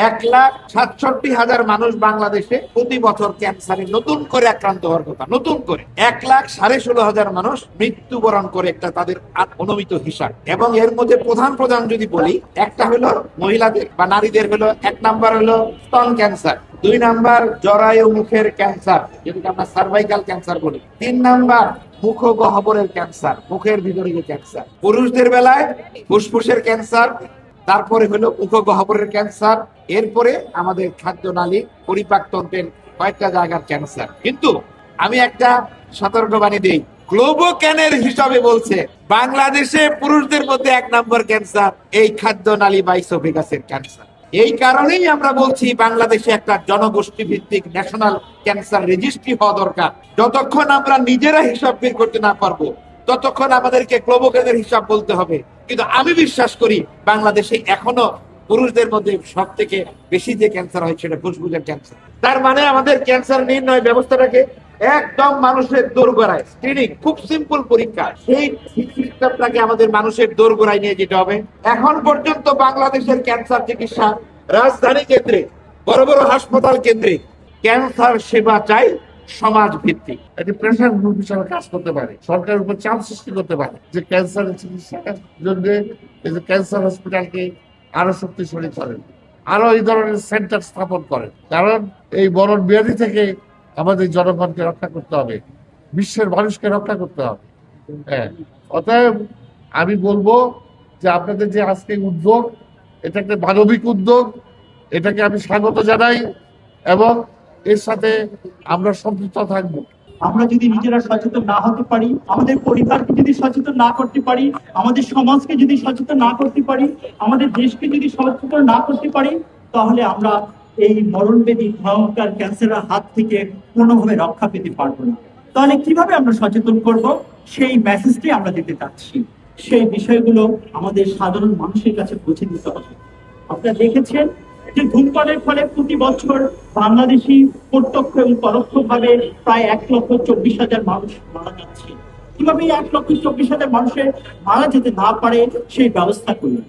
1,67,000 মানুষ বাংলাদেশে প্রতি বছর ক্যান্সারে নতুন করে আক্রান্ত হওয়ার কথা, নতুন করে 1,16,500 মানুষ মৃত্যুবরণ করে, একটা তাদের অনুমিত হিসাব। এবং এর মধ্যে প্রধান প্রধান যদি বলি, একটা হলো মহিলাদের বা নারীদের হলো, 1 নাম্বার হলো স্তন ক্যান্সার, 2 নাম্বার জরায়ু মুখের ক্যান্সার, যেটাকে আমরা সার্ভাইকাল ক্যান্সার বলি, 3 নাম্বার মুখ গহ্বরের ক্যান্সার, মুখের ভিতরে যে ক্যান্সার। পুরুষদের বেলায় ফুসফুসের ক্যান্সার, তারপরে হলো মুখ গহ্বরের ক্যান্সার, এরপরে আমাদের খাদ্যনালী পরিপাকতন্ত্রের কয়েকটা জায়গার ক্যান্সার। কিন্তু আমি একটা সতর্কবাণী দেই, গ্লোবোক্যানের হিসাবে বলছে বাংলাদেশে পুরুষদের মধ্যে 1 নম্বর ক্যান্সার এই খাদ্যনালী বা ইসোফেগাসের ক্যান্সার। এই কারণেই আমরা বলছি বাংলাদেশে একটা জনগোষ্ঠী ভিত্তিক ন্যাশনাল ক্যান্সার রেজিস্ট্রি হওয়া দরকার। যতক্ষণ আমরা নিজেরা হিসাব বের করতে না পারবো, ততক্ষণ আমাদেরকে গ্লোবোক্যানের হিসাব বলতে হবে। কিন্তু আমি বিশ্বাস করি বাংলাদেশে এখনো পুরুষদের মধ্যে সব থেকে বেশি যে ক্যান্সার হয় সেটা ফুসফুসের ক্যান্সার। তার মানে আমাদের ক্যান্সার নির্ণয় ব্যবস্থাটাকে একদম মানুষের দোরগোড়ায়, স্ক্রিনিং, খুব সিম্পল পরীক্ষা, সেই সিস্টেমটাকে আমাদের মানুষের দোরগোড়ায় নিয়ে যেতে হবে। এখন পর্যন্ত বাংলাদেশের ক্যান্সার চিকিৎসা রাজধানী কেন্দ্রে, বড় বড় হাসপাতাল কেন্দ্রে ক্যান্সার সেবা চাই সমাজ ভিত্তিক। একটি প্রেশার গ্রুপ হিসাবে কাজ করতে পারে, সরকারের উপর চাপ সৃষ্টি করতে পারে যে ক্যান্সারের চিকিৎসার জন্য এই যে ক্যান্সার হসপিটালকে আরো শক্তিশালী করেন, আরো এই ধরনের সেন্টার স্থাপন করেন। কারণ এই মরণ ব্যাধি থেকে আমাদের জনগণকে রক্ষা করতে হবে, বিশ্বের মানুষকে রক্ষা করতে হবে। হ্যাঁ, অতএব আমি বলবো যে আপনাদের যে আজকে উদ্যোগ, এটা একটা মানবিক উদ্যোগ, এটাকে আমি স্বাগত জানাই এবং এর সাথে আমরা সম্পৃক্ত থাকবো। আমরা যদি নিজেরা সচেতন না হতে পারি, আমাদের পরিবারকে যদি সচেতন না করতে পারি, আমাদের সমাজকে যদি সচেতন না করতে পারি, আমাদের দেশকে যদি সচেতন না করতে পারি, তাহলে আমরা এই মরণবেদী ভয়ঙ্কর ক্যান্সারের হাত থেকে কোনোভাবে রক্ষা পেতে পারবো না। তাহলে কিভাবে আমরা সচেতন করব, সেই মেসেজটি আমরা দিতে চাচ্ছি। সেই বিষয়গুলো আমাদের সাধারণ মানুষের কাছে পৌঁছে দিতে হবে। আপনারা দেখেছেন যে ধূমপানের ফলে প্রতি বছর বাংলাদেশি প্রত্যক্ষ এবং পরোক্ষভাবে প্রায় 1,24,000 মানুষ মারা যাচ্ছে। কিভাবে 1,24,000 মানুষের মারা যেতে না পারে সেই ব্যবস্থা করুন।